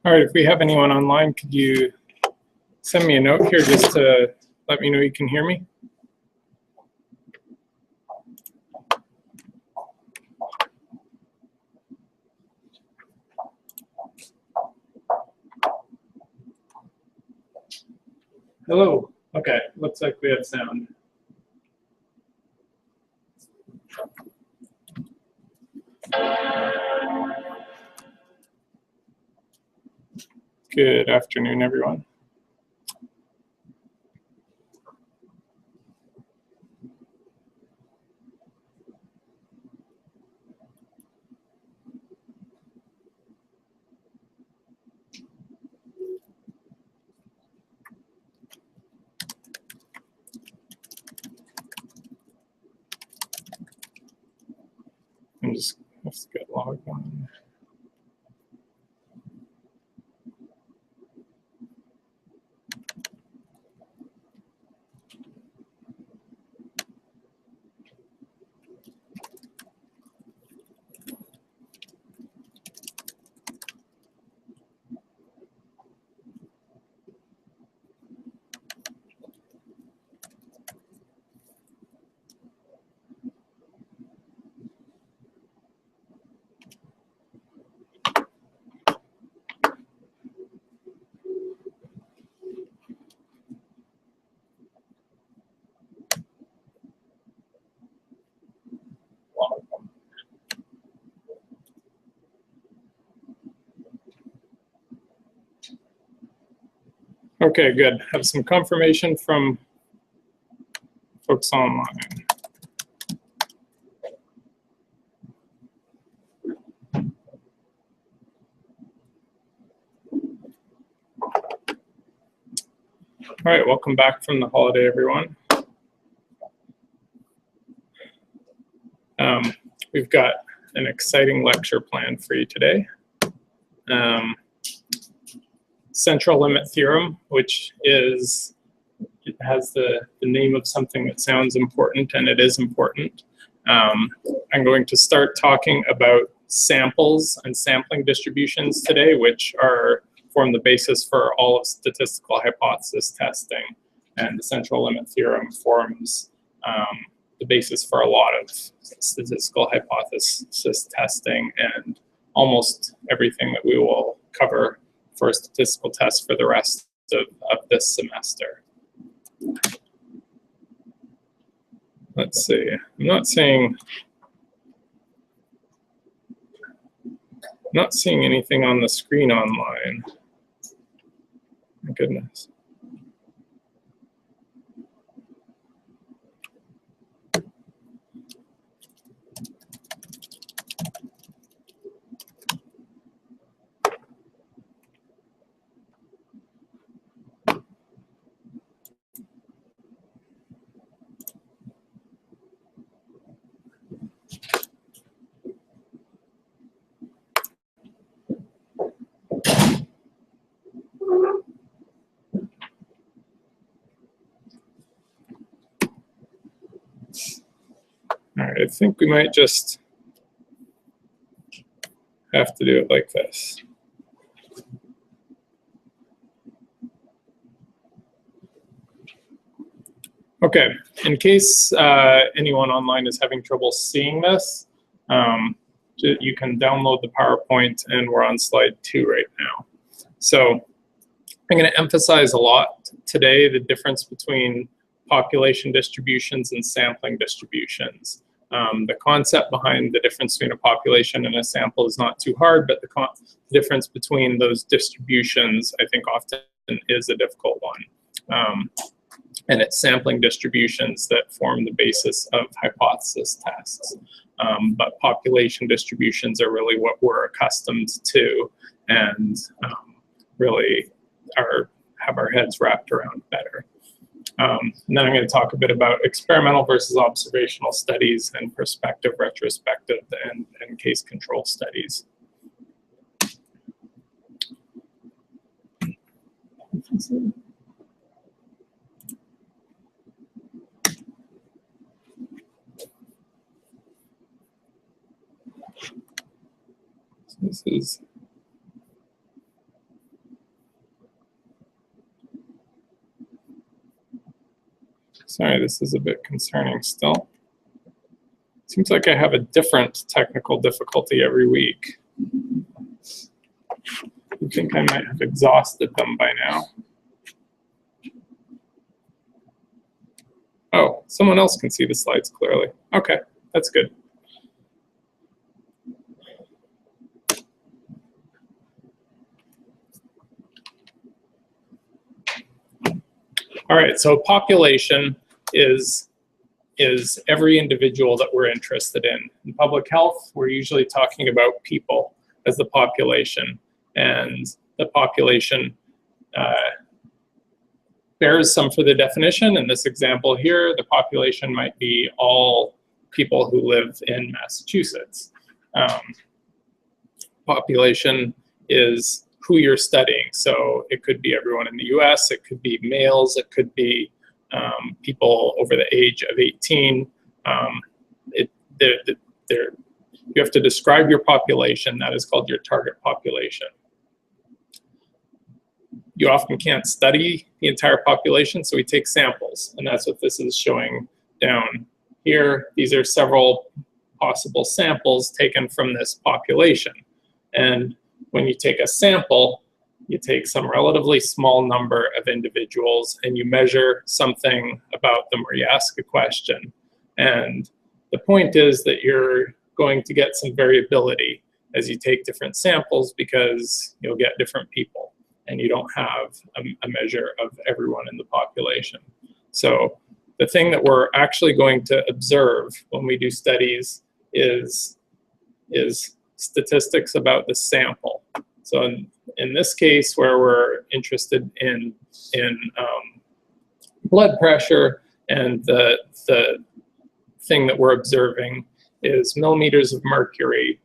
All right, if we have anyone online, could you send me a note here just to let me know you can hear me? Hello. Okay, looks like we have sound. Good afternoon, everyone. Let's get logged on. Okay, good. Have some confirmation from folks online. All right, welcome back from the holiday, everyone. We've got an exciting lecture planned for you today. Central limit theorem, which has the name of something that sounds important, and it is important. I'm going to start talking about samples and sampling distributions today, which form the basis for all of statistical hypothesis testing. And the central limit theorem forms the basis for a lot of statistical hypothesis testing and almost everything that we will cover for a statistical test for the rest of this semester. Let's see, I'm not seeing anything on the screen online. My goodness. All right, I think we might just have to do it like this. Okay, in case anyone online is having trouble seeing this, you can download the PowerPoint, and we're on slide 2 right now. So I'm going to emphasize a lot today the difference between population distributions and sampling distributions. The concept behind the difference between a population and a sample is not too hard, but the difference between those distributions, I think, often is a difficult one. And it's sampling distributions that form the basis of hypothesis tests. But population distributions are really what we're accustomed to and really have our heads wrapped around better. And then I'm going to talk a bit about experimental versus observational studies and prospective, retrospective, and case control studies. So this is Sorry, this is a bit concerning still. Seems like I have a different technical difficulty every week. I think I might have exhausted them by now. Oh, someone else can see the slides clearly. Okay, that's good. All right, so population is every individual that we're interested in. In public health, we're usually talking about people as the population, and the population bears some for the definition. In this example here, the population might be all people who live in Massachusetts. Population is who you're studying. So it could be everyone in the US, it could be males, it could be people over the age of 18. You have to describe your population. That is called your target population. You often can't study the entire population, so we take samples, and that's what this is showing down here. These are several possible samples taken from this population. And when you take a sample, you take some relatively small number of individuals and you measure something about them, or you ask a question. And the point is that you're going to get some variability as you take different samples, because you'll get different people and you don't have a measure of everyone in the population. So the thing that we're actually going to observe when we do studies is statistics about the sample. So in this case, where we're interested in blood pressure, and the thing that we're observing is millimeters of mercury,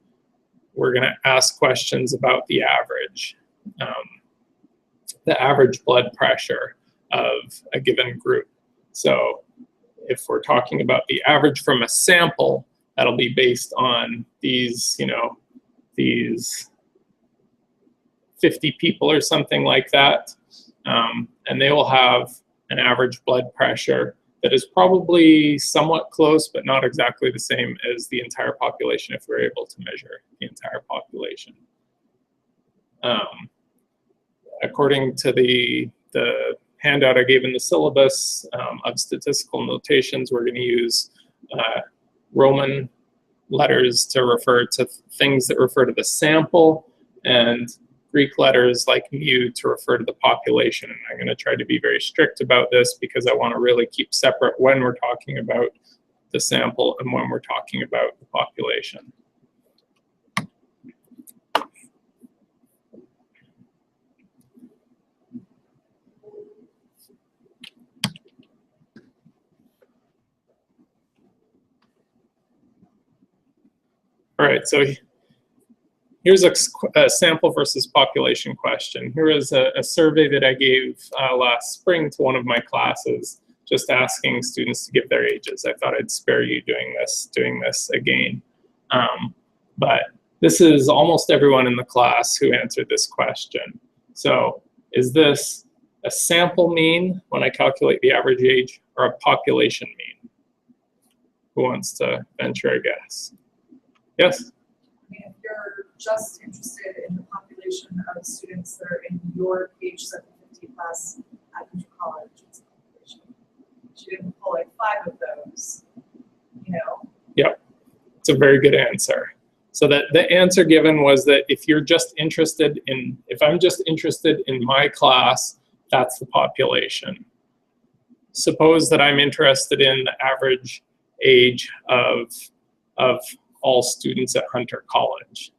we're going to ask questions about the average blood pressure of a given group. So if we're talking about the average from a sample, that'll be based on these, these 50 people or something like that. And they will have an average blood pressure that is probably somewhat close, but not exactly the same as the entire population if we're able to measure the entire population. According to the handout I gave in the syllabus of statistical notations, we're going to use Roman letters to refer to things that refer to the sample, and Greek letters like mu to refer to the population. And I'm going to try to be very strict about this because I want to really keep separate when we're talking about the sample and when we're talking about the population. All right, so here's a sample versus population question. Here is a survey that I gave last spring to one of my classes, just asking students to give their ages. I thought I'd spare you doing this again. But this is almost everyone in the class who answered this question. So is this a sample mean when I calculate the average age, or a population mean? Who wants to venture a guess? Yes? If you're just interested in the population of students that are in your PH751 class at Hunter College, it's a population. You didn't pull like 5 of those, Yep, it's a very good answer. So that the answer given was that if you're just interested in, if I'm just interested in my class, that's the population. Suppose that I'm interested in the average age of all students at Hunter College.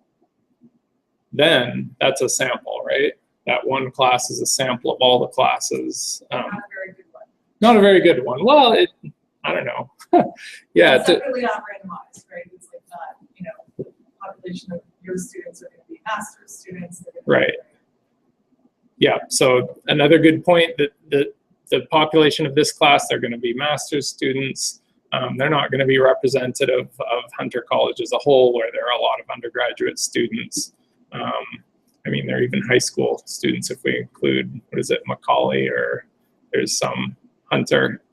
Then that's a sample, right? That one class is a sample of all the classes. not a very good one. Not a very good one. Well, I don't know. Yeah. It's definitely not randomized, right? It's like not, the population of your students are going to be master's students. Right. Yeah, so another good point, that the population of this class, they're going to be master's students. They're not going to be representative of Hunter College as a whole, where there are a lot of undergraduate students. I mean, there are even high school students if we include, what is it, Macaulay, or there's some Hunter.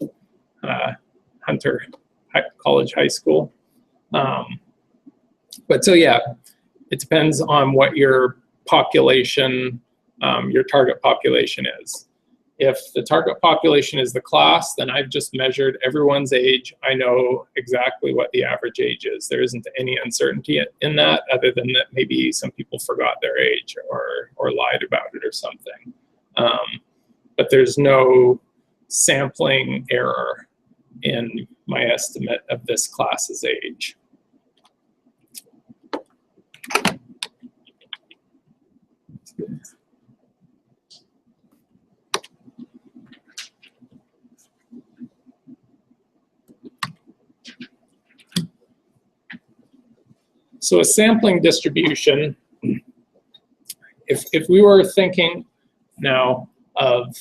Hunter College High School. But so yeah, it depends on what your population, your target population is. If the target population is the class, then I've just measured everyone's age. I know exactly what the average age is. There isn't any uncertainty in that, other than that maybe some people forgot their age or lied about it or something. But there's no sampling error in my estimate of this class's age. So a sampling distribution, if we were thinking now of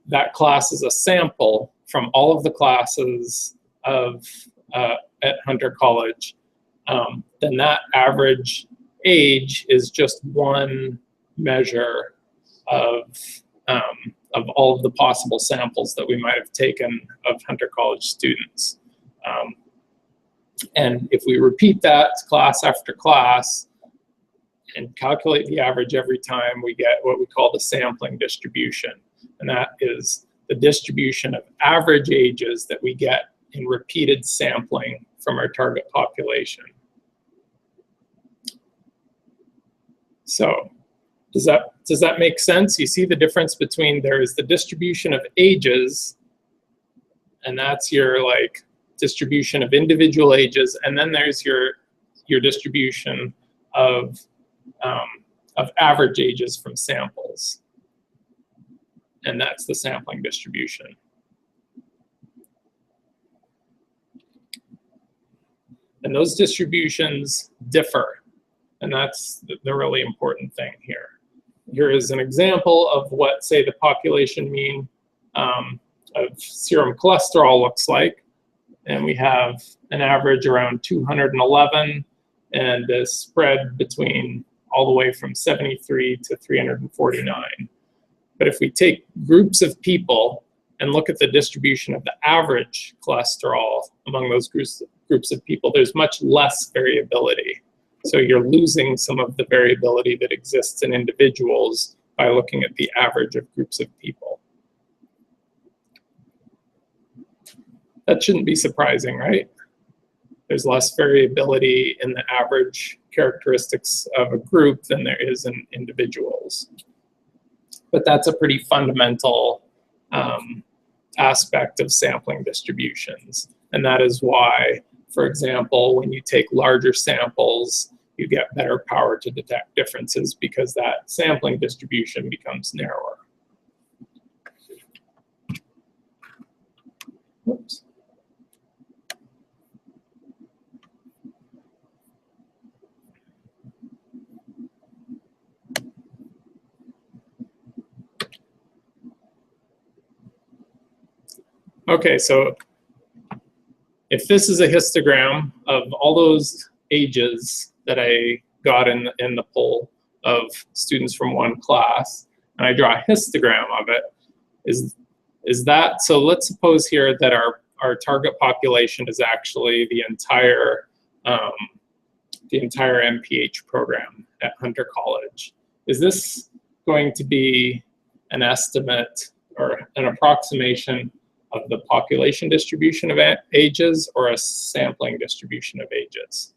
that class as a sample from all of the classes of at Hunter College, then that average age is just one measure of all of the possible samples that we might have taken of Hunter College students. And if we repeat that class after class and calculate the average every time, we get what we call the sampling distribution. And that is the distribution of average ages that we get in repeated sampling from our target population. So does that make sense? You see the difference between there is the distribution of ages, and that's your like distribution of individual ages, and then there's your distribution of average ages from samples, and that's the sampling distribution. And those distributions differ, and that's the really important thing here. Here is an example of what, say, the population mean of serum cholesterol looks like. And we have an average around 211 and a spread between all the way from 73 to 349. But if we take groups of people and look at the distribution of the average cholesterol among those groups of people, there's much less variability. So you're losing some of the variability that exists in individuals by looking at the average of groups of people. That shouldn't be surprising, right? There's less variability in the average characteristics of a group than there is in individuals. But that's a pretty fundamental aspect of sampling distributions. And that is why, for example, when you take larger samples, you get better power to detect differences because that sampling distribution becomes narrower. Oops. Okay, so if this is a histogram of all those ages that I got in the poll of students from one class, and I draw a histogram of it, is that, so let's suppose here that our target population is actually the entire MPH program at Hunter College. Is this going to be an estimate or an approximation of the population distribution of ages or a sampling distribution of ages?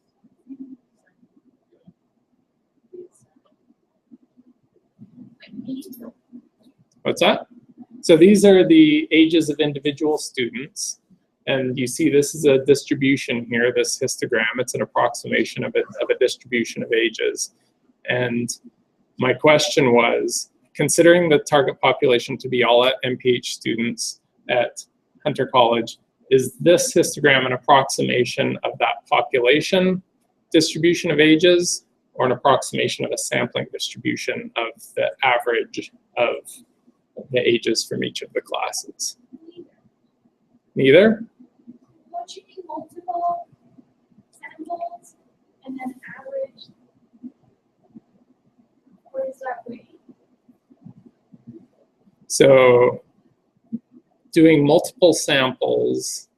What's that? So these are the ages of individual students, and you see this is a distribution here, this histogram. It's an approximation of a distribution of ages. And my question was, considering the target population to be all MPH students at Hunter College, is this histogram an approximation of that population distribution of ages or an approximation of a sampling distribution of the average of the ages from each of the classes? Neither? Don't you need multiple samples and then average? What is that way? So doing multiple samples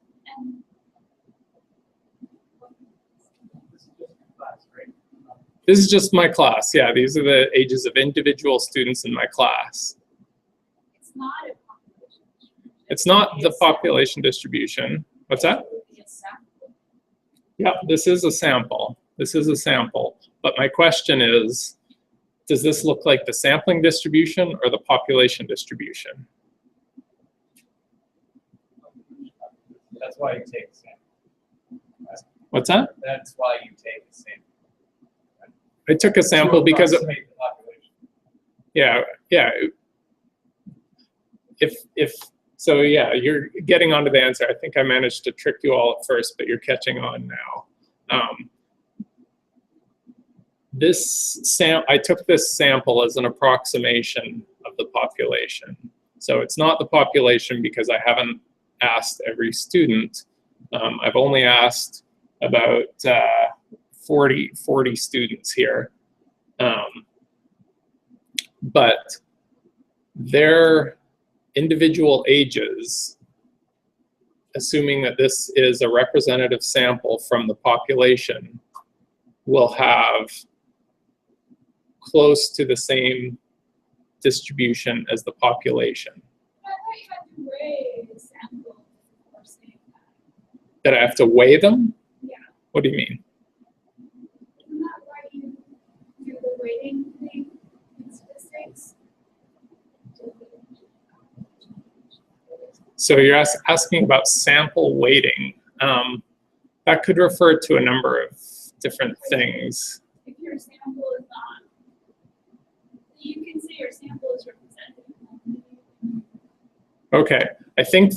This is just my class. Yeah, these are the ages of individual students in my class. It's not a population distribution. It's not the population distribution. What's that? It would be a sample. Yeah, this is a sample. This is a sample. But my question is, does this look like the sampling distribution or the population distribution? That's why you take a sample. What's that? That's why you take a sample. I took a sample To because, approximate the population. yeah. So yeah, you're getting onto the answer. I think I managed to trick you all at first, but you're catching on now. I took this sample as an approximation of the population. So it's not the population because I haven't asked every student. I've only asked about 40 students here. But their individual ages, assuming that this is a representative sample from the population, will have close to the same distribution as the population. I thought you had to weigh the sample before saying that. That I have to weigh them? Yeah. What do you mean? Isn't that why you do the weighting thing in statistics? So you're asking about sample weighting. That could refer to a number of different things. If your sample is not, you can say your sample is representative. Okay, I think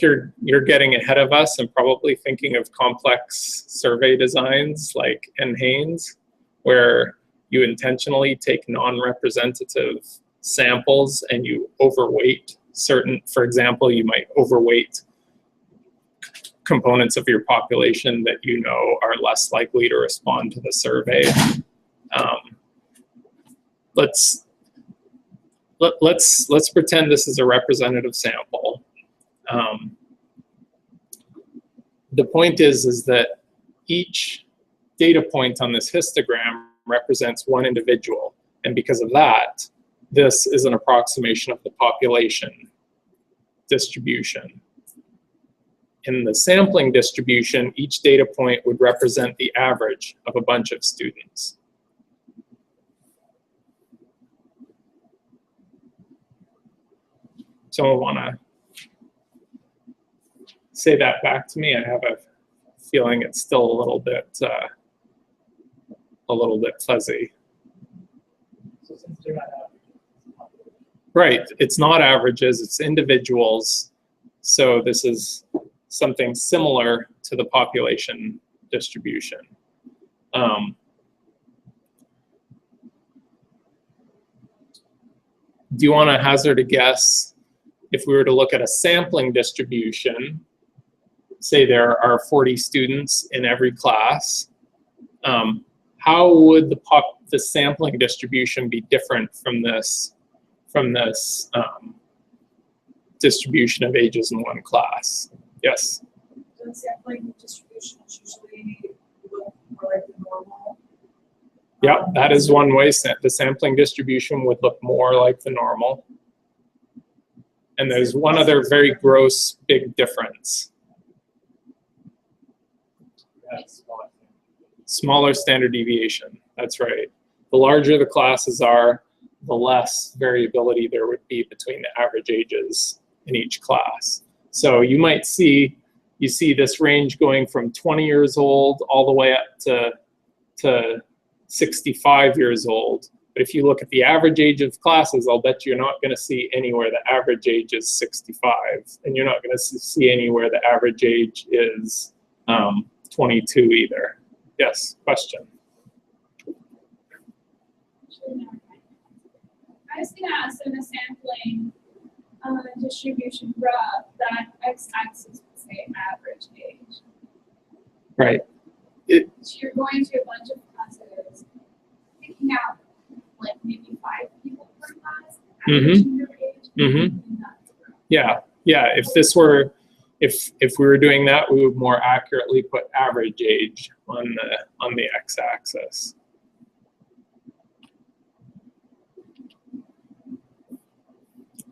you're getting ahead of us and probably thinking of complex survey designs like NHANES, where you intentionally take non-representative samples and you overweight certain, for example, you might overweight components of your population that you know are less likely to respond to the survey. Let's pretend this is a representative sample. The point is that each data point on this histogram represents one individual, and because of that, this is an approximation of the population distribution. In the sampling distribution, each data point would represent the average of a bunch of students. Someone want to say that back to me? I have a feeling it's still a little bit fuzzy. So since they're not averages, Right, it's not averages, it's individuals. So this is something similar to the population distribution. Do you want to hazard a guess if we were to look at a sampling distribution, say there are 40 students in every class, how would the sampling distribution be different from this distribution of ages in one class? Yes? The sampling distribution is usually look more like the normal. Yeah, that is one way. The sampling distribution would look more like the normal. And there's one other very gross big difference. that's small. Smaller standard deviation, that's right. The larger the classes are, the less variability there would be between the average ages in each class. So you might see, this range going from 20 years old all the way up to 65 years old. But if you look at the average age of classes, I'll bet you're not going to see anywhere the average age is 65. And you're not going to see anywhere the average age is 22 either. Yes, question? I was going to ask in a sampling distribution graph that x-axis would say average age. Right. So you're going to a bunch of classes, picking out like maybe 5 people per class, averaging their age. Mm-hmm. Yeah, yeah. If this were if we were doing that, we would more accurately put average age on the x-axis.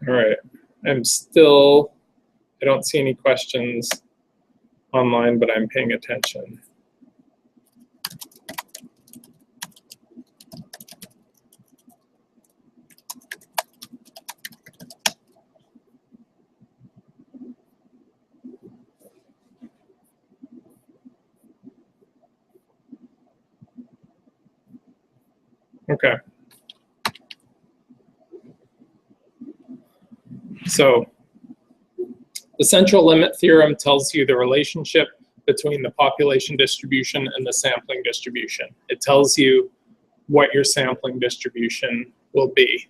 All right, I don't see any questions online, but I'm paying attention. Okay. So the central limit theorem tells you the relationship between the population distribution and the sampling distribution. It tells you what your sampling distribution will be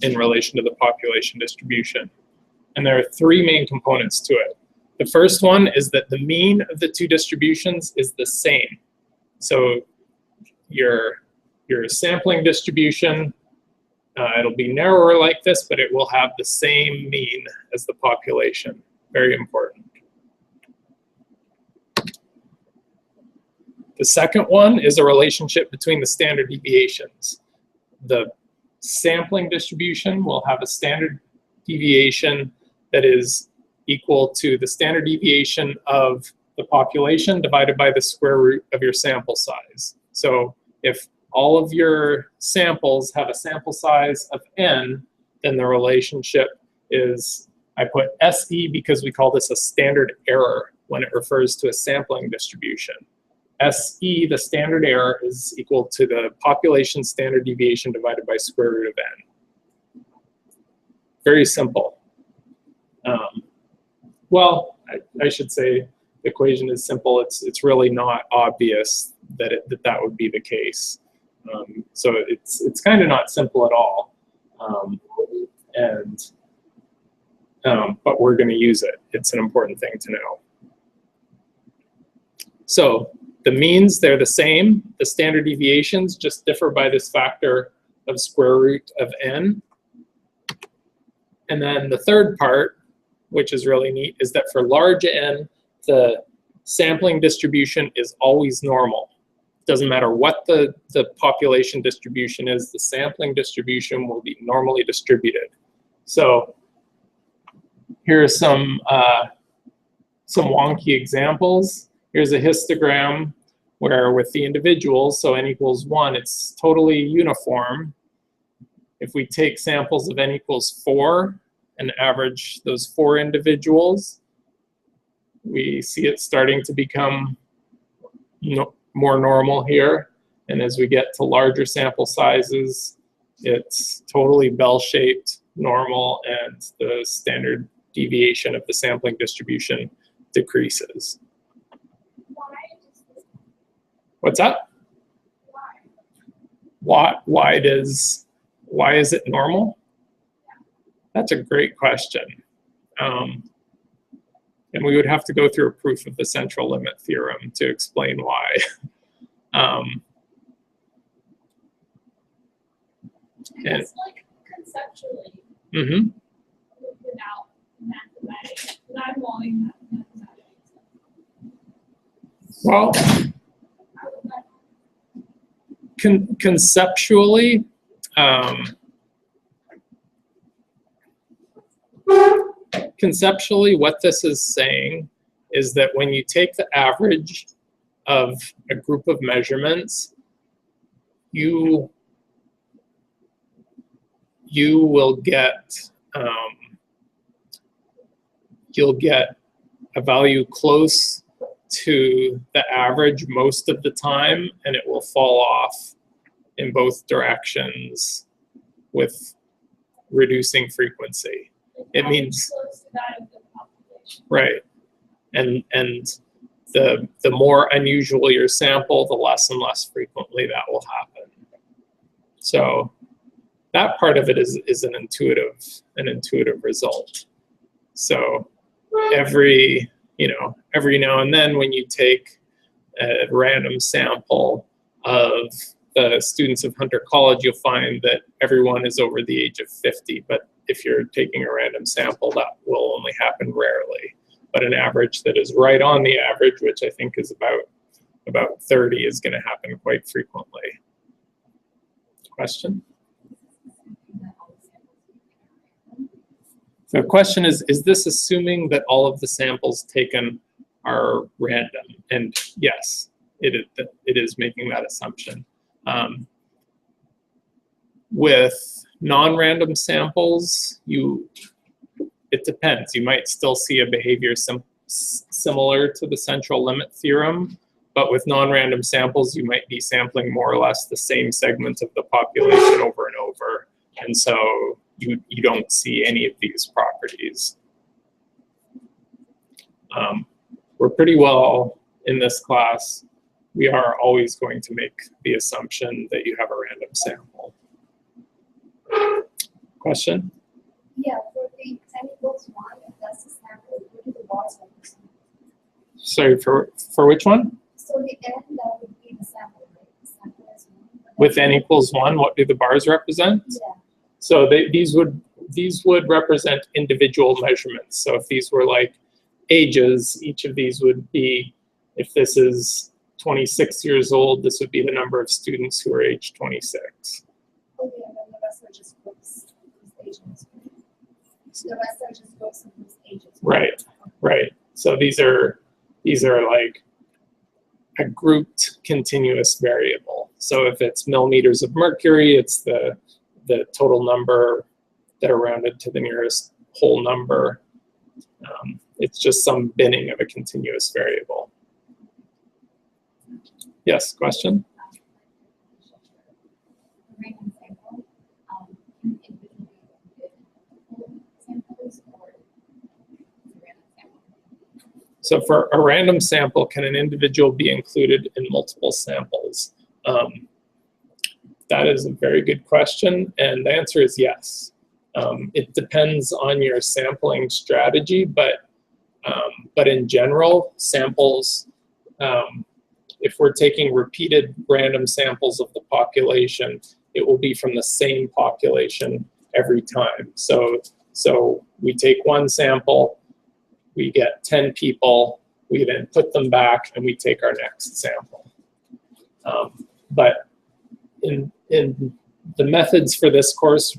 in relation to the population distribution. And there are three main components to it. The first one is that the mean of the two distributions is the same. So your sampling distribution, it'll be narrower like this, but it will have the same mean as the population. Very important. The second one is a relationship between the standard deviations. The sampling distribution will have a standard deviation that is equal to the standard deviation of the population divided by the square root of your sample size. So if all of your samples have a sample size of n, then the relationship is, I put SE because we call this a standard error when it refers to a sampling distribution. SE, the standard error, is equal to the population standard deviation divided by square root of n. Very simple. Well, I should say the equation is simple. It's really not obvious that that would be the case. So it's kind of not simple at all, but we're going to use it. It's an important thing to know. So the means, they're the same. The standard deviations just differ by this factor of square root of n. And then the third part, which is really neat, is that for large n, the sampling distribution is always normal. Doesn't matter what the population distribution is, the sampling distribution will be normally distributed. So here are some wonky examples. Here's a histogram where with the individuals, so n equals 1, it's totally uniform. If we take samples of n equals 4 and average those 4 individuals, we see it starting to become more normal here. And as we get to larger sample sizes, it's totally bell-shaped, normal, and the standard deviation of the sampling distribution decreases. What's that? Why is it normal? That's a great question. And we would have to go through a proof of the central limit theorem to explain why. It's like conceptually, without mathematics, not involving mathematics. Well, conceptually, what this is saying is that when you take the average of a group of measurements, you will get you'll get a value close to the average most of the time, and it will fall off in both directions with reducing frequency. It means close to that of the population. right, and the more unusual your sample, the less and less frequently that will happen. So that part of it is an intuitive result. So every now and then when you take a random sample of the students of Hunter College, you'll find that everyone is over the age of 50. But if you're taking a random sample, that will only happen rarely. but an average that is right on the average, which I think is about 30, is going to happen quite frequently. Question? The question is this assuming that all of the samples taken are random? And yes, it is making that assumption. With non-random samples, it depends. You might still see a behavior similar to the central limit theorem, but with non-random samples, you might be sampling more or less the same segment of the population over and over. And so you don't see any of these properties. We're pretty well in this class. We are always going to make the assumption that you have a random sample. Question? Yeah, for the n equals 1, if that's the sample, what do the bars represent? Sorry, for which one? So the n, that would be the sample, right? The sample is 1. With n equals 1, what do the bars represent? Yeah. So these would represent individual measurements. So if these were like ages, each of these would be, if this is 26 years old, this would be the number of students who are age 26. Okay, and then the rest are just groups of those ages. So the rest are just groups of those ages. Right, right. So these are like a grouped continuous variable. So if it's millimeters of mercury, it's the total number that are rounded to the nearest whole number. It's just some binning of a continuous variable. Yes, question? Random sample, individually samples or random sample? So for a random sample, can an individual be included in multiple samples? That is a very good question, and the answer is yes. It depends on your sampling strategy, but in general, samples, if we're taking repeated random samples of the population, it will be from the same population every time. So we take one sample, we get 10 people, we then put them back, and we take our next sample. But in the methods for this course,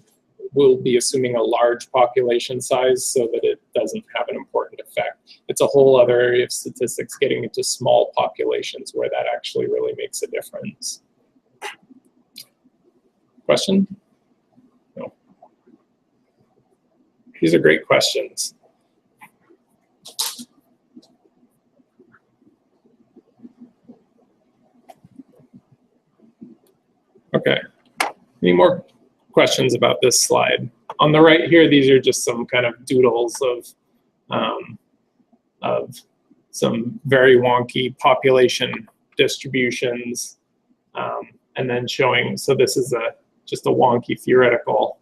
we'll be assuming a large population size so that it doesn't have an important effect. It's a whole other area of statistics, getting into small populations where that actually really makes a difference. Question? No. These are great questions. Okay. Any more questions about this slide? On the right here, these are just some kind of doodles of some very wonky population distributions, and then showing, so this is just a wonky theoretical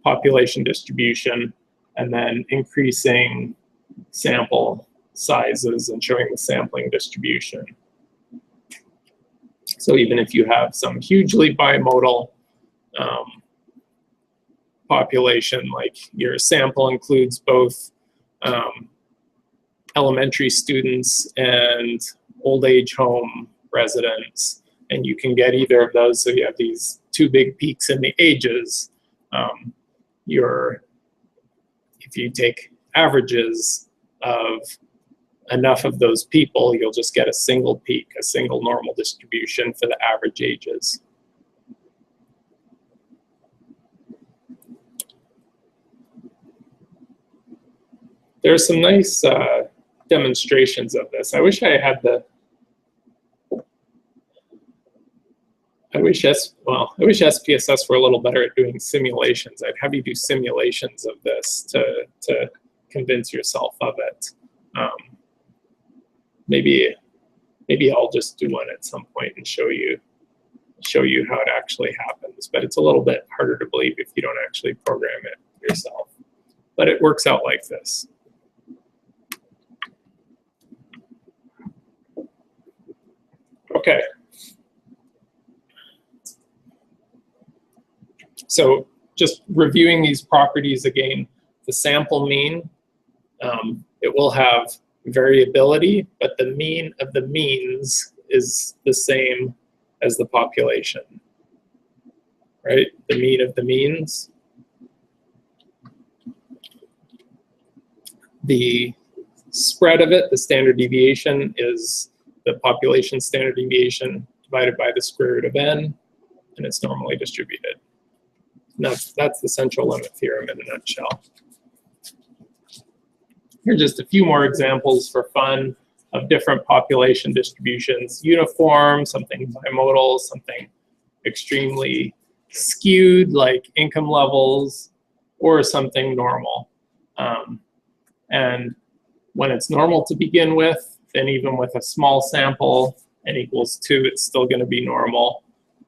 population distribution, and then increasing sample sizes and showing the sampling distribution. So even if you have some hugely bimodal population, like your sample includes both elementary students and old age home residents, and you can get either of those, so you have these two big peaks in the ages, if you take averages of enough of those people, you'll just get a single peak, a single normal distribution for the average ages. There's some nice demonstrations of this. I wish I had I wish SPSS were a little better at doing simulations. I'd have you do simulations of this to convince yourself of it. Maybe I'll just do one at some point and show you how it actually happens. But it's a little bit harder to believe if you don't actually program it yourself. But it works out like this. Okay. So just reviewing these properties again, the sample mean, it will have variability, but the mean of the means is the same as the population, right? The mean of the means. The spread of it, the standard deviation, is the population standard deviation divided by the square root of n, and it's normally distributed. And that's the central limit theorem in a nutshell. Here are just a few more examples for fun of different population distributions. Uniform, something bimodal, something extremely skewed like income levels, or something normal. And when it's normal to begin with, then even with a small sample, n equals 2, it's still going to be normal.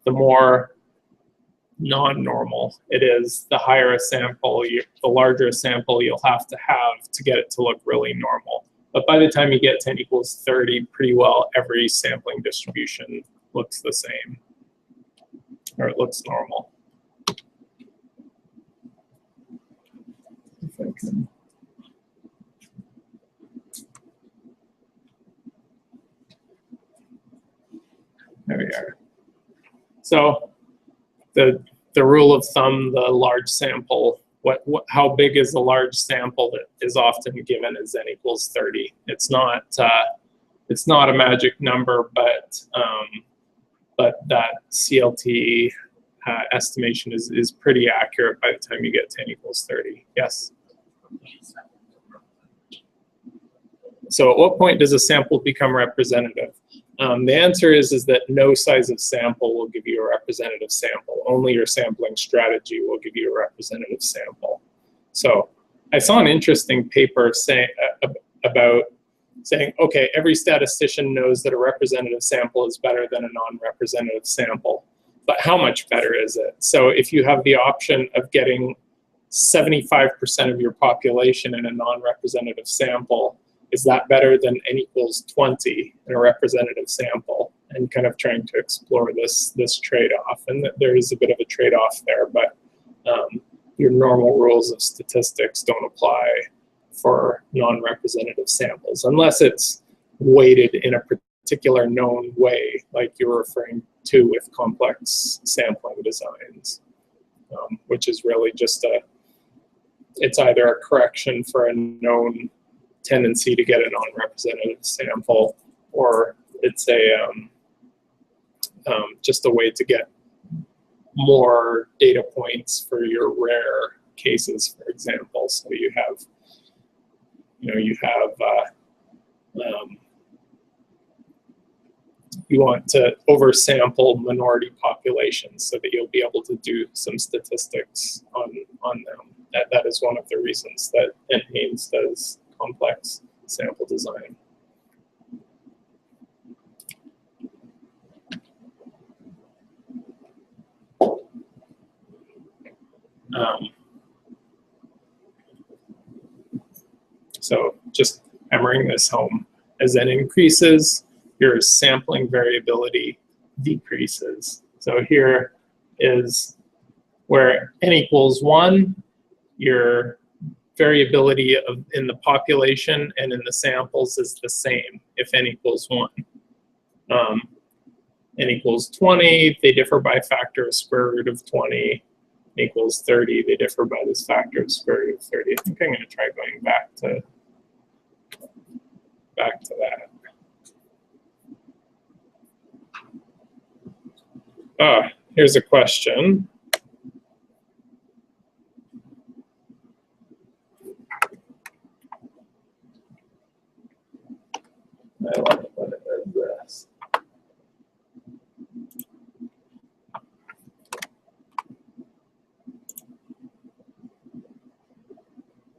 The more non-normal it is, the higher a sample, the larger a sample you'll have to get it to look really normal. But by the time you get to n equals 30, pretty well every sampling distribution looks the same, or it looks normal. If I can. There we are. So the rule of thumb, the large sample, how big is a large sample that is often given as n equals 30. It's not a magic number, but that CLT estimation is pretty accurate by the time you get to n equals 30. Yes. So at what point does a sample become representative? The answer is that no size of sample will give you a representative sample. Only your sampling strategy will give you a representative sample. So I saw an interesting paper about saying, okay, every statistician knows that a representative sample is better than a non-representative sample, but how much better is it? So if you have the option of getting 75% of your population in a non-representative sample, is that better than n equals 20 in a representative sample? And kind of trying to explore this trade-off. And there is a bit of a trade-off there, but your normal rules of statistics don't apply for non-representative samples, unless it's weighted in a particular known way, like you're referring to with complex sampling designs, which is really just it's either a correction for a known tendency to get a non-representative sample, or it's just a way to get more data points for your rare cases, for example. So you have, you want to oversample minority populations so that you'll be able to do some statistics on them. That is one of the reasons that NHANES does complex sample design. So just hammering this home, as n increases, your sampling variability decreases. So here is where n equals 1, your variability in the population and in the samples is the same if n equals 1. N equals 20, they differ by a factor of square root of 20. N equals 30, they differ by this factor of square root of 30. I think I'm going to try going back to that. Here's a question. I love it when it does this.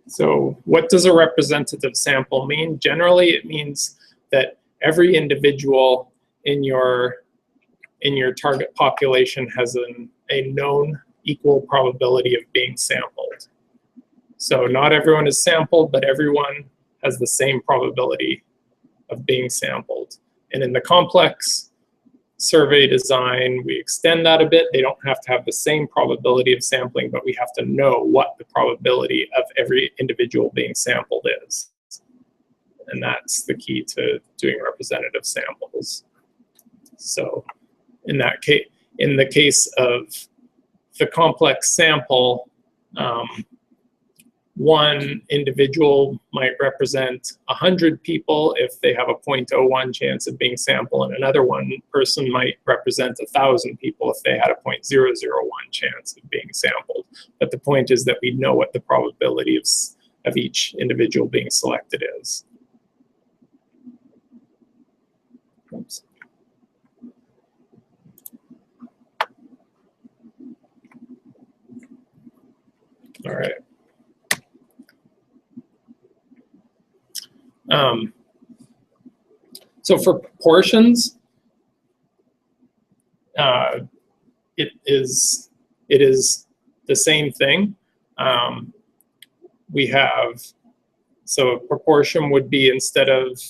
So what does a representative sample mean? Generally, it means that every individual in your target population has a known equal probability of being sampled. So not everyone is sampled, but everyone has the same probability of being sampled. And in the complex survey design, we extend that a bit. They don't have to have the same probability of sampling, but we have to know what the probability of every individual being sampled is. and that's the key to doing representative samples. So in that case, in the case of the complex sample, one individual might represent 100 people if they have a 0.01 chance of being sampled, and another one person might represent 1,000 people if they had a 0.001 chance of being sampled. But the point is that we know what the probability of each individual being selected is. Oops. All right. So for proportions, it is the same thing. We have, so a proportion would be instead of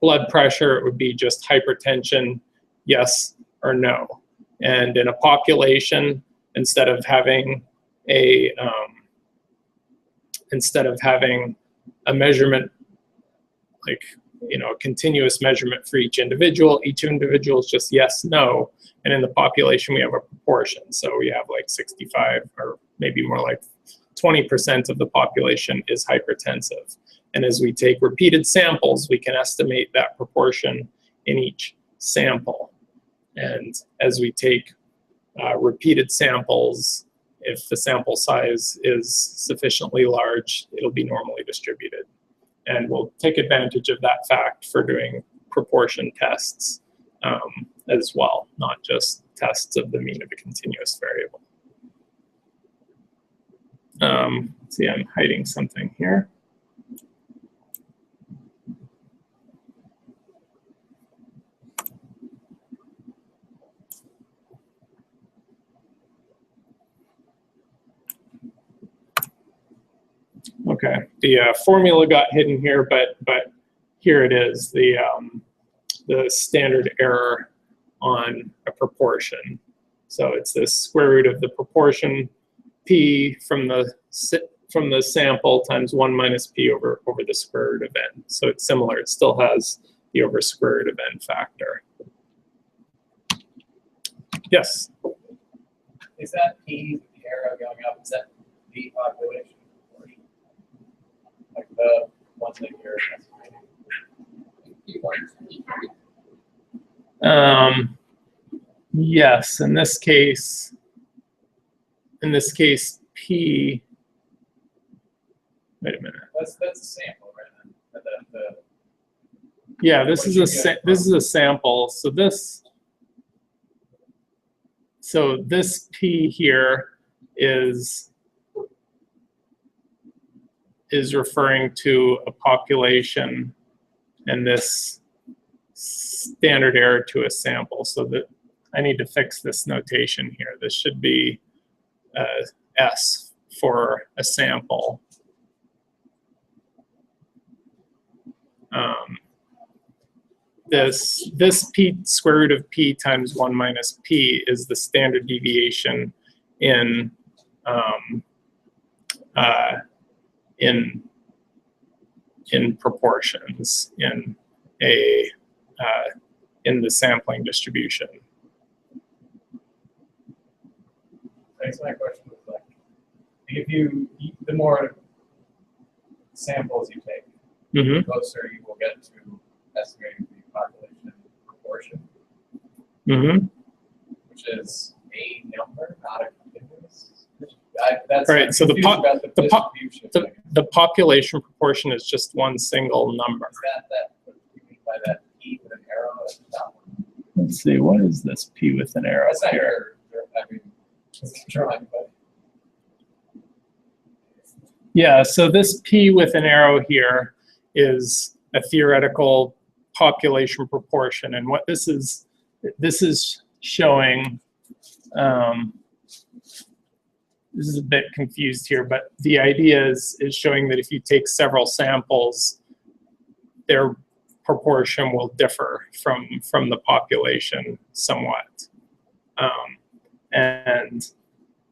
blood pressure, it would be just hypertension, yes or no. And in a population, instead of having a measurement, like, a continuous measurement for each individual is just yes, no. And in the population, we have a proportion. So we have like 65, or maybe more like 20% of the population is hypertensive. And as we take repeated samples, we can estimate that proportion in each sample. And as we take repeated samples, if the sample size is sufficiently large, it'll be normally distributed. And we'll take advantage of that fact for doing proportion tests as well, not just tests of the mean of a continuous variable. See, I'm hiding something here. Okay, the formula got hidden here, but here it is, the standard error on a proportion. So it's the square root of the proportion p from the sample times 1 minus p over the square root of n. So it's similar. It still has the over square root of n factor. Yes? Is that p with the arrow going up? Is that the population proportion? Like the ones that you're estimating? Yes, in this case, p. Wait a minute. That's a sample, right? Yeah, this is a sample. So this p here is referring to a population, and this standard error to a sample. So that I need to fix this notation here. This should be S for a sample. This p square root of p times 1 minus p is the standard deviation in proportions in the sampling distribution. I guess my question was like, the more samples you take, the closer you will get to estimating the population proportion, which is a number, not a continuous. That's right. So the population proportion is just one single number. Is that what you mean by that p with an arrow at the top? Let's see, what is this p with an arrow That's not here? drawing, but Yeah, so this p with an arrow here is a theoretical population proportion, and what this is showing. This is a bit confused here, but the idea is showing that if you take several samples, their proportion will differ from the population somewhat. And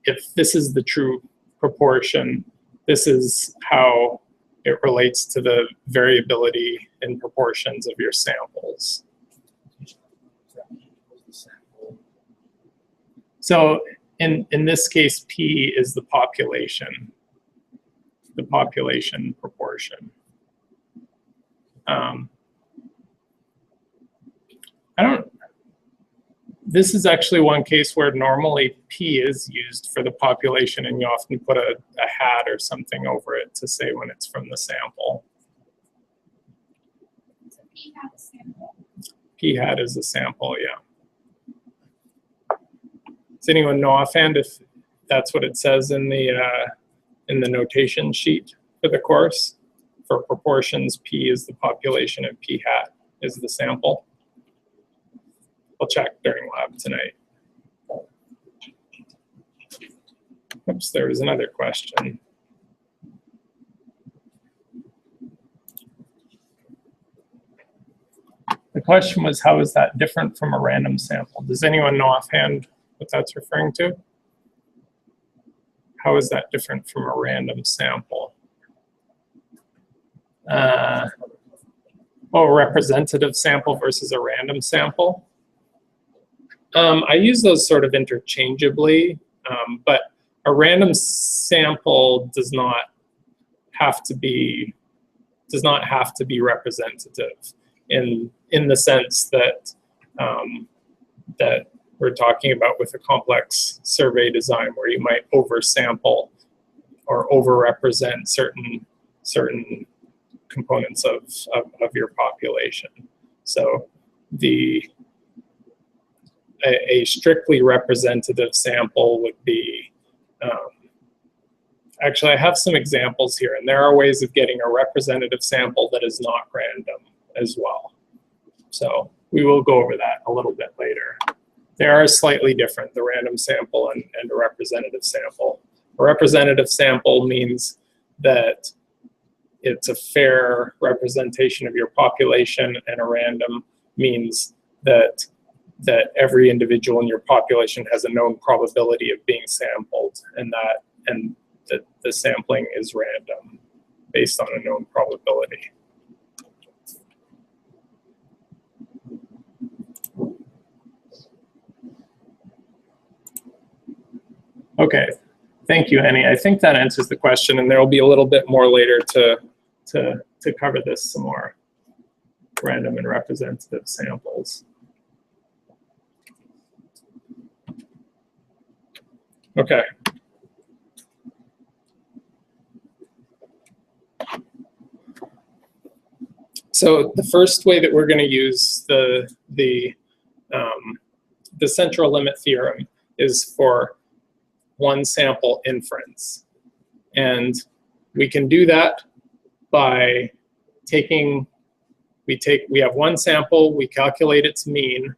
if this is the true proportion, this is how it relates to the variability in proportions of your samples. So in this case, P is the population proportion. This is actually one case where normally P is used for the population, and you often put a hat or something over it to say when it's from the sample. So P hat is sample. P hat is a sample, yeah. Does anyone know offhand if that's what it says in the notation sheet for the course? For proportions, P is the population and P hat is the sample. We'll check during lab tonight. Oops, there was another question. The question was, how is that different from a random sample? Does anyone know offhand what that's referring to? How is that different from a random sample? Oh, a representative sample versus a random sample? I use those sort of interchangeably, but a random sample does not have to be representative in the sense that that we're talking about with a complex survey design where you might oversample or overrepresent certain components of your population. So a strictly representative sample would be, actually I have some examples here, and there are ways of getting a representative sample that is not random as well. So we will go over that a little bit later. They are slightly different, the random sample and a representative sample. A representative sample means that it's a fair representation of your population, and a random means that every individual in your population has a known probability of being sampled, and that the sampling is random based on a known probability. Okay, thank you, Annie. I think that answers the question, and there will be a little bit more later to cover this some more, random and representative samples. Okay. So the first way that we're going to use the central limit theorem is for one sample inference, and we can do that by we have one sample, we calculate its mean,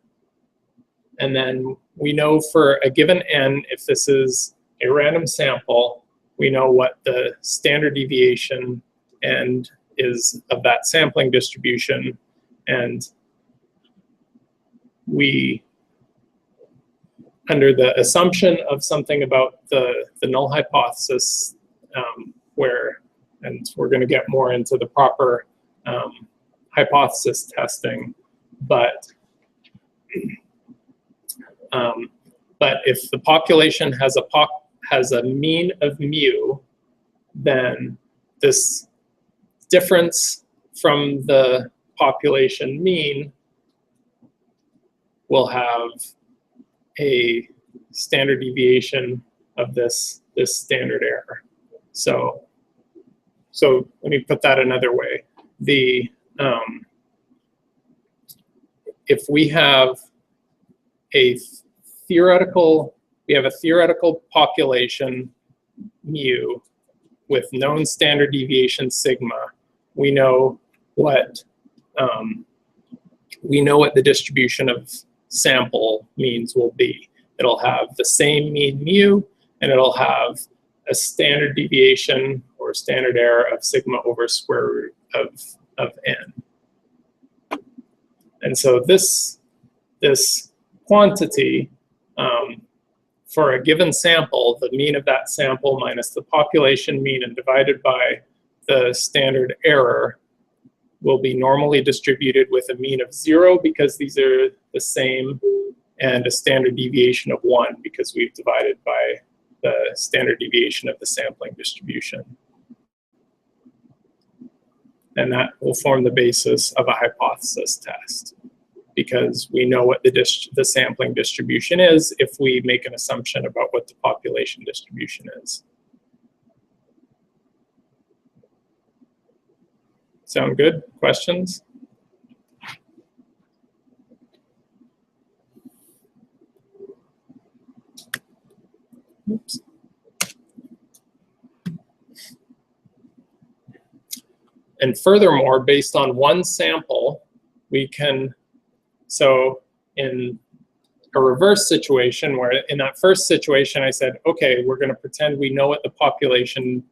and then we know for a given n, if this is a random sample, we know what the standard deviation and is of that sampling distribution, and we, under the assumption of something about the null hypothesis, and we're going to get more into the proper hypothesis testing, but if the population has a mean of mu, then this difference from the population mean will have a standard deviation of this standard error. So let me put that another way. If we have a theoretical population mu with known standard deviation sigma, we know what the distribution of sample means will be. It'll have the same mean mu, and it'll have a standard deviation or standard error of sigma over square root of n. And so this quantity, for a given sample, the mean of that sample minus the population mean and divided by the standard error will be normally distributed with a mean of 0 because these are the same, and a standard deviation of 1 because we've divided by the standard deviation of the sampling distribution. And that will form the basis of a hypothesis test because we know what the sampling distribution is if we make an assumption about what the population distribution is. Sound good? Questions? Oops. And furthermore, based on one sample, we can, so in a reverse situation where in that first situation I said, okay, we're going to pretend we know what the population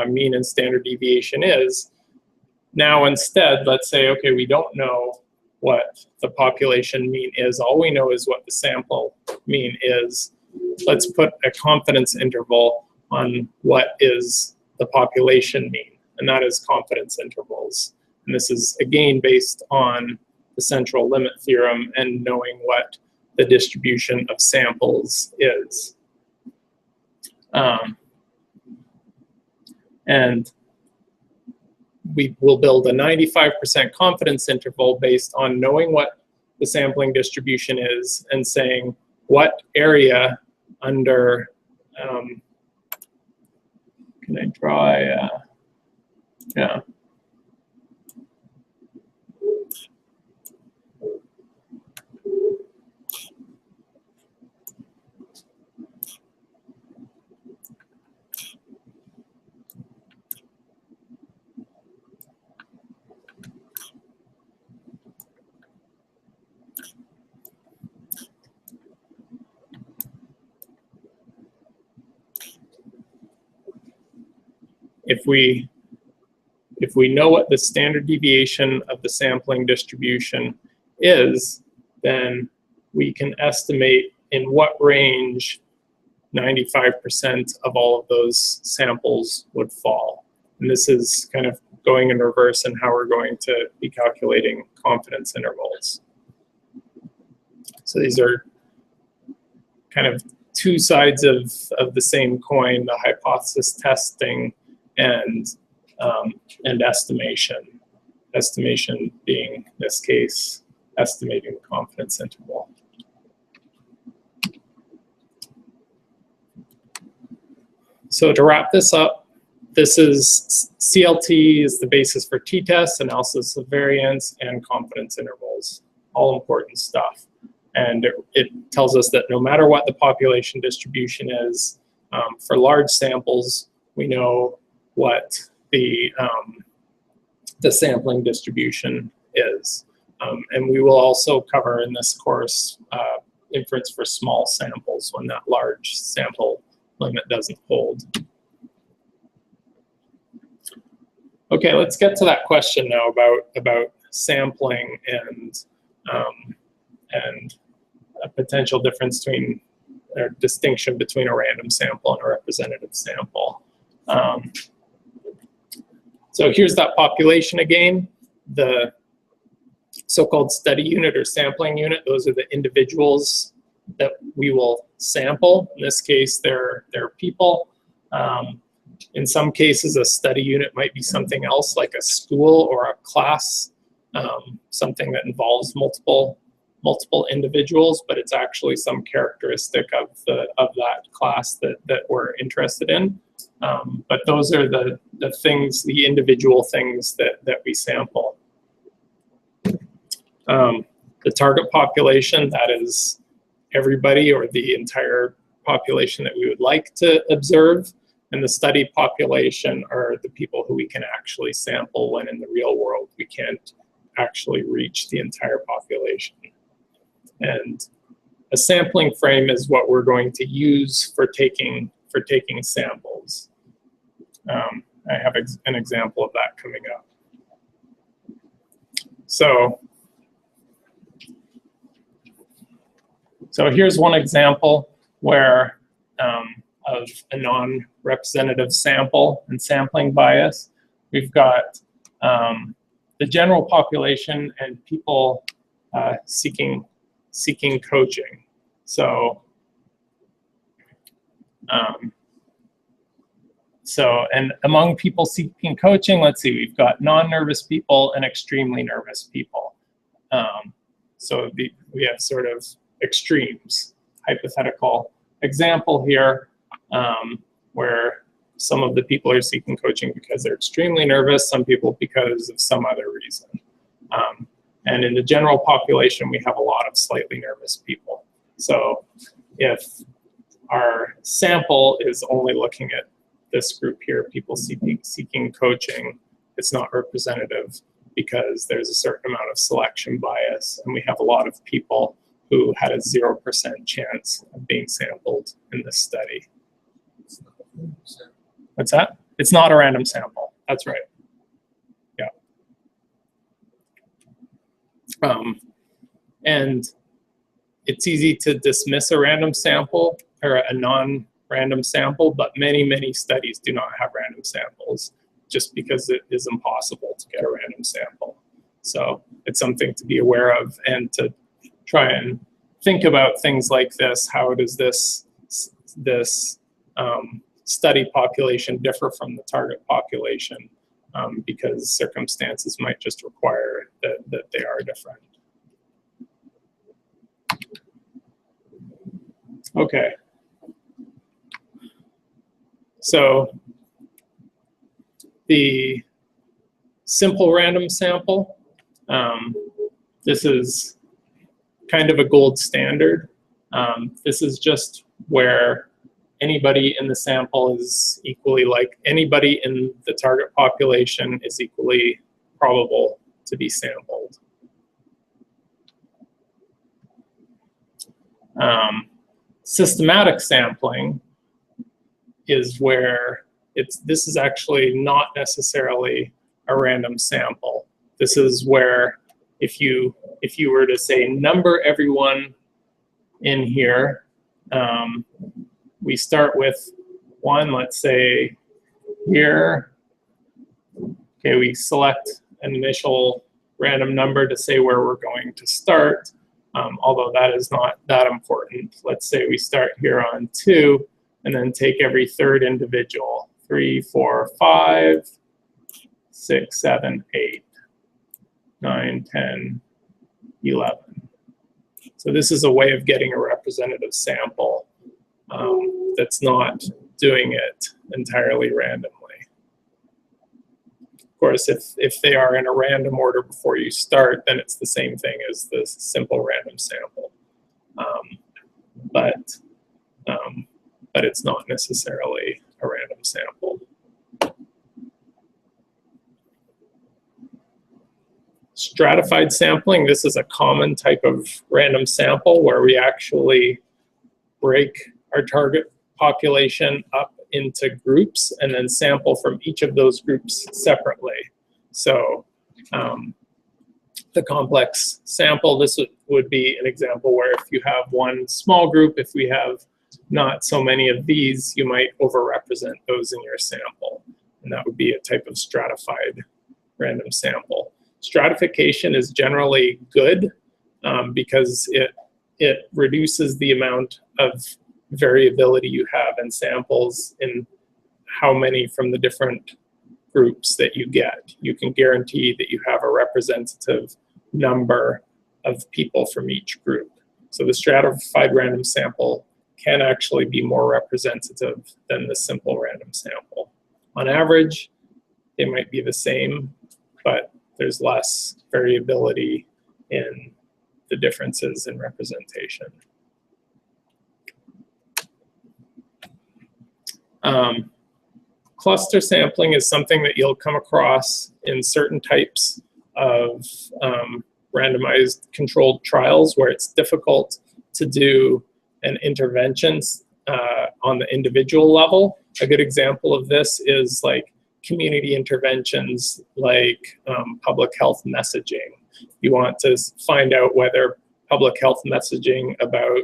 mean and standard deviation is. Now instead, let's say, okay, we don't know what the population mean is. All we know is what the sample mean is. Let's put a confidence interval on what is the population mean, and that is confidence intervals. And this is, again, based on the central limit theorem and knowing what the distribution of samples is. And we will build a 95% confidence interval based on knowing what the sampling distribution is and saying what area under, can I draw yeah. If we know what the standard deviation of the sampling distribution is, then we can estimate in what range 95% of all of those samples would fall. And this is kind of going in reverse in how we're going to be calculating confidence intervals. So these are kind of two sides of the same coin, the hypothesis testing and estimation. Estimation being, in this case, estimating the confidence interval. So to wrap this up, this is CLT is the basis for t-tests, analysis of variance, and confidence intervals. All important stuff. And it tells us that no matter what the population distribution is, for large samples, we know what the sampling distribution is. And we will also cover in this course inference for small samples when that large sample limit doesn't hold. Okay, let's get to that question now about sampling and a potential difference between, or distinction between a random sample and a representative sample. So here's that population again. The so-called study unit or sampling unit, those are the individuals that we will sample. In this case, they're people. In some cases, a study unit might be something else like a school or a class, something that involves multiple individuals, but it's actually some characteristic of that class that we're interested in. But those are the things, the individual things that we sample. The target population, that is everybody or the entire population that we would like to observe. And the study population are the people who we can actually sample when in the real world we can't actually reach the entire population. And a sampling frame is what we're going to use for taking samples. I have an example of that coming up. So here's one example where of a non-representative sample and sampling bias. we've got the general population and people seeking coaching. So, and among people seeking coaching, let's see, we've got non-nervous people and extremely nervous people. So we have sort of extremes. Hypothetical example here, where some of the people are seeking coaching because they're extremely nervous, some people because of some other reason. And in the general population, we have a lot of slightly nervous people. So if our sample is only looking at this group here, people seeking coaching, it's not representative because there's a certain amount of selection bias, and we have a lot of people who had a 0% chance of being sampled in this study. What's that? It's not a random sample. That's right. Yeah. And it's easy to dismiss a random sample or a non-random sample, but many studies do not have random samples just because it is impossible to get a random sample. So it's something to be aware of and to try and think about things like this. How does this study population differ from the target population? Because circumstances might just require that they are different. Okay. So the simple random sample, this is kind of a gold standard. This is just where anybody in the sample is equally, like anybody in the target population is equally probable to be sampled. Systematic sampling is where this is actually not necessarily a random sample. This is where if you were to say number everyone in here, we start with 1, let's say here. Okay, we select an initial random number to say where we're going to start, although that is not that important. Let's say we start here on 2 and then take every third individual, 3, 4, 5, 6, 7, 8, 9, 10, 11. So this is a way of getting a representative sample that's not doing it entirely randomly. Of course, if they are in a random order before you start, then it's the same thing as the simple random sample. But it's not necessarily a random sample. Stratified sampling, this is a common type of random sample where we actually break our target population up into groups and then sample from each of those groups separately. So the complex sample, this would be an example where if you have one small group, if we have not so many of these, you might overrepresent those in your sample. And that would be a type of stratified random sample. Stratification is generally good because it reduces the amount of variability you have in samples in how many from the different groups that you get. You can guarantee that you have a representative number of people from each group. So the stratified random sample can actually be more representative than the simple random sample. On average, they might be the same, but there's less variability in the differences in representation. Cluster sampling is something that you'll come across in certain types of randomized controlled trials where it's difficult to do an intervention on the individual level. A good example of this is like community interventions like public health messaging. You want to find out whether public health messaging about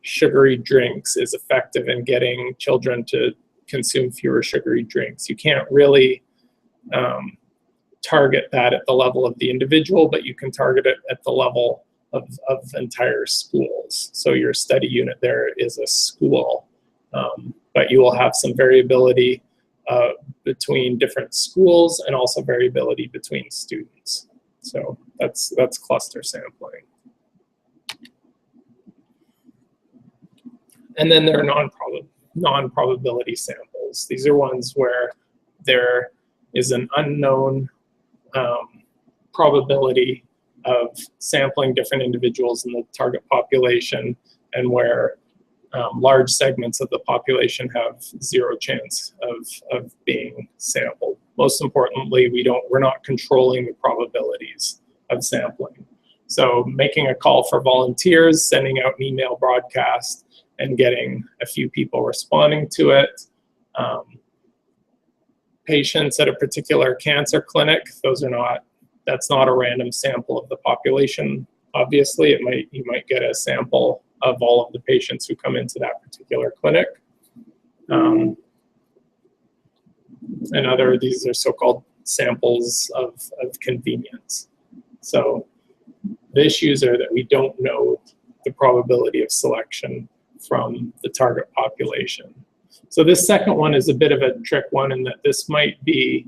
sugary drinks is effective in getting children to consume fewer sugary drinks. You can't really target that at the level of the individual, but you can target it at the level of entire schools. So your study unit there is a school, but you will have some variability between different schools and also variability between students. So that's cluster sampling. And then there are non-probability samples. These are ones where there is an unknown probability of sampling different individuals in the target population, and where large segments of the population have zero chance of being sampled. Most importantly, we're not controlling the probabilities of sampling. So making a call for volunteers, sending out an email broadcast, and getting a few people responding to it. Patients at a particular cancer clinic, that's not a random sample of the population. Obviously, you might get a sample of all of the patients who come into that particular clinic. And these are so-called samples of convenience. So the issues are that we don't know the probability of selection from the target population. So this second one is a bit of a trick one in that this might be,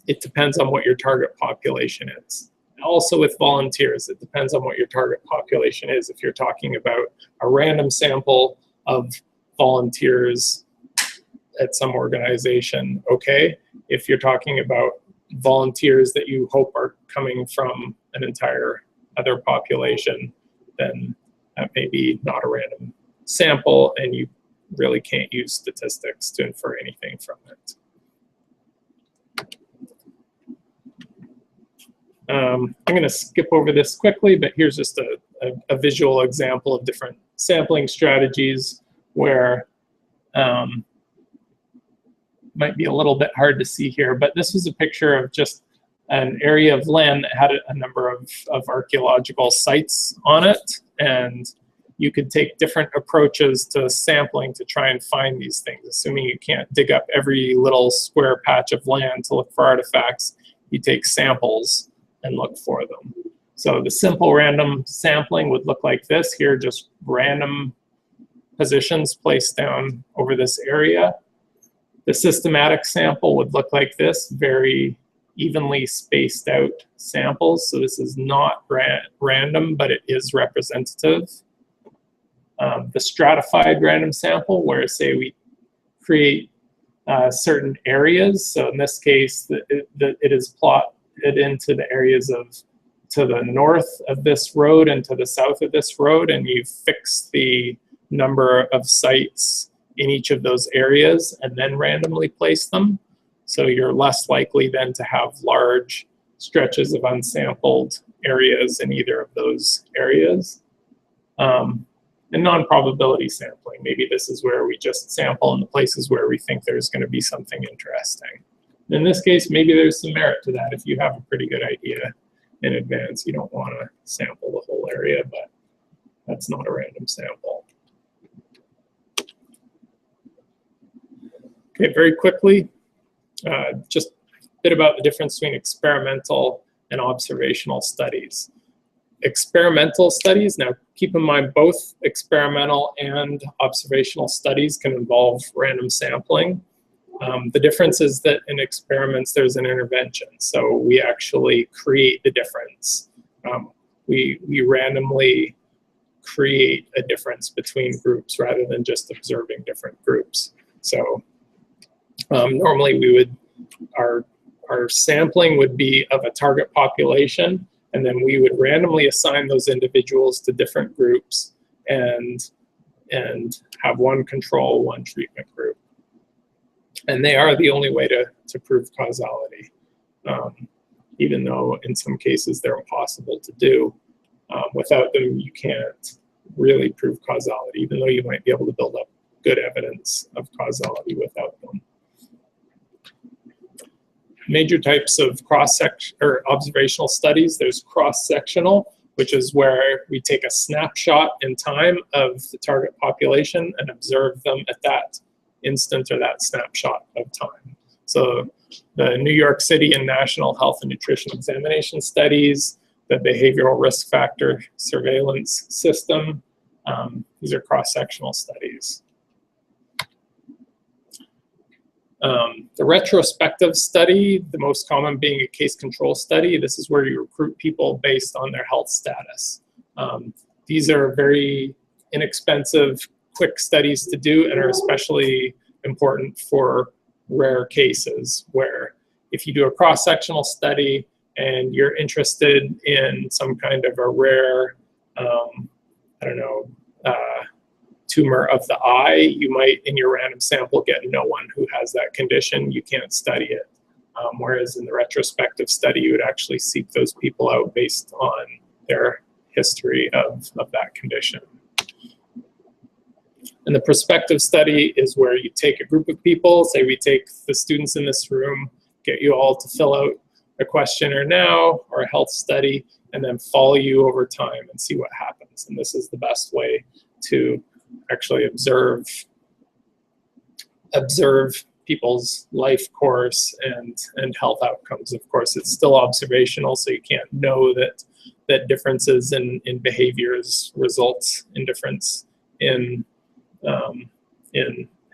it depends on what your target population is. Also with volunteers, it depends on what your target population is. If you're talking about a random sample of volunteers at some organization, okay. If you're talking about volunteers that you hope are coming from an entire other population, then that may be not a random sample, and you really can't use statistics to infer anything from it. I'm going to skip over this quickly, but here's just a visual example of different sampling strategies where might be a little bit hard to see here, but this was a picture of just an area of land that had a number of archaeological sites on it, and you could take different approaches to sampling to try and find these things. Assuming you can't dig up every little square patch of land to look for artifacts, you take samples and look for them. So the simple random sampling would look like this. Here, just random positions placed down over this area. The systematic sample would look like this, very evenly spaced out samples. So this is not random, but it is representative. The stratified random sample, where say we create certain areas. So in this case, it is plotted into the areas to the north of this road and to the south of this road, and you fix the number of sites in each of those areas and then randomly place them. So you're less likely then to have large stretches of unsampled areas in either of those areas. And non-probability sampling, maybe this is where we just sample in the places where we think there's going to be something interesting. In this case, maybe there's some merit to that. If you have a pretty good idea in advance, you don't want to sample the whole area, but that's not a random sample. Okay, very quickly, just a bit about the difference between experimental and observational studies. Experimental studies, now keep in mind both experimental and observational studies can involve random sampling. The difference is that in experiments there's an intervention, so we actually create the difference. We randomly create a difference between groups rather than just observing different groups. So normally we would, our sampling would be of a target population, and then we would randomly assign those individuals to different groups and have one control, one treatment group. And they are the only way to prove causality, even though in some cases they're impossible to do. Without them, you can't really prove causality, even though you might be able to build up good evidence of causality without them. Major types of cross-section or observational studies. There's cross-sectional, which is where we take a snapshot in time of the target population and observe them at that instant or that snapshot of time. So the New York City and National Health and Nutrition Examination Studies, the Behavioral Risk Factor Surveillance System, these are cross-sectional studies. The retrospective study, the most common being a case control study. This is where you recruit people based on their health status. These are very inexpensive, quick studies to do and are especially important for rare cases where if you do a cross-sectional study and you're interested in some kind of a rare, I don't know, tumor of the eye, you might in your random sample get no one who has that condition. You can't study it. Whereas in the retrospective study, you would actually seek those people out based on their history of that condition. And the prospective study is where you take a group of people, say we take the students in this room, get you all to fill out a questionnaire now or a health study, and then follow you over time and see what happens. And this is the best way to actually observe people's life course and health outcomes. Of course, it's still observational, so you can't know that differences in behaviors results in difference in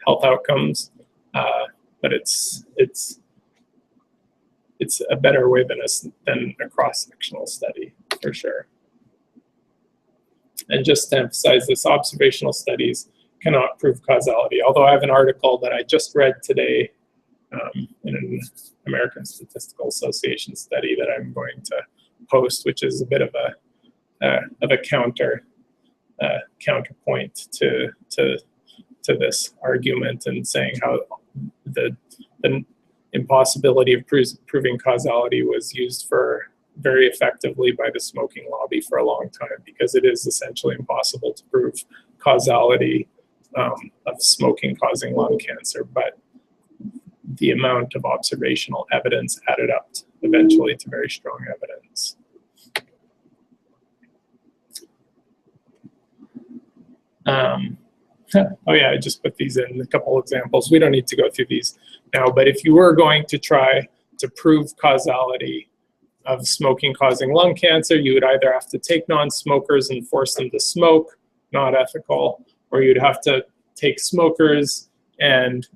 health outcomes, but it's a better way than a cross-sectional study for sure. And just to emphasize this, observational studies cannot prove causality. Although I have an article that I just read today in an American Statistical Association study that I'm going to post, which is a bit of a counterpoint to this argument and saying how the impossibility of proving causality was used very effectively by the smoking lobby for a long time, because it is essentially impossible to prove causality of smoking causing lung cancer, but the amount of observational evidence added up eventually to very strong evidence. Oh yeah, I just put these in a couple examples. We don't need to go through these now, but if you were going to try to prove causality of smoking causing lung cancer, you would either have to take non-smokers and force them to smoke, not ethical, or you'd have to take smokers and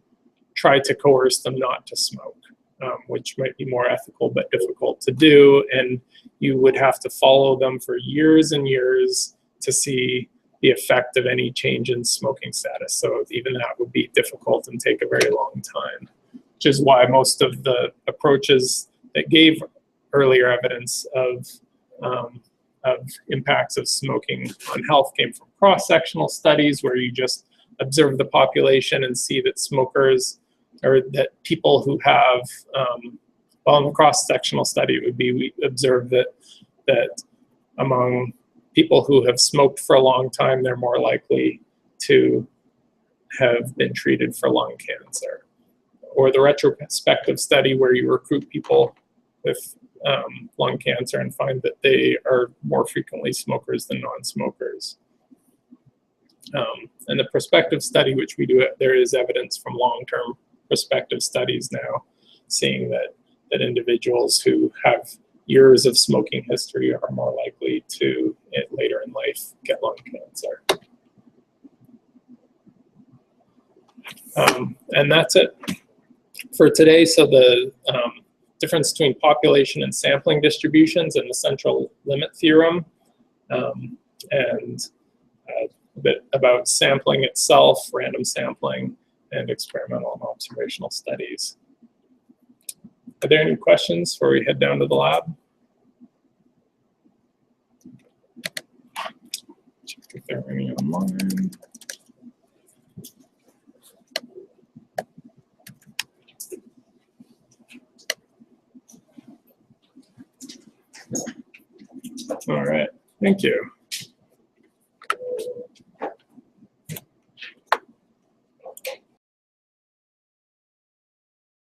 try to coerce them not to smoke, which might be more ethical but difficult to do. And you would have to follow them for years and years to see the effect of any change in smoking status. So even that would be difficult and take a very long time, which is why most of the approaches that gave earlier evidence of impacts of smoking on health came from cross-sectional studies where you just observe the population and see that smokers, or that people who have, well, in the cross-sectional study it would be, we observe that among people who have smoked for a long time, they're more likely to have been treated for lung cancer. Or the retrospective study where you recruit people with lung cancer and find that they are more frequently smokers than non-smokers. And the prospective study, which we do, there is evidence from long-term prospective studies now, seeing that individuals who have years of smoking history are more likely to, later in life, get lung cancer. And that's it for today. So the difference between population and sampling distributions and the central limit theorem, and a bit about sampling itself, random sampling, and experimental and observational studies. Are there any questions before we head down to the lab? Check if there are any online. All right, thank you.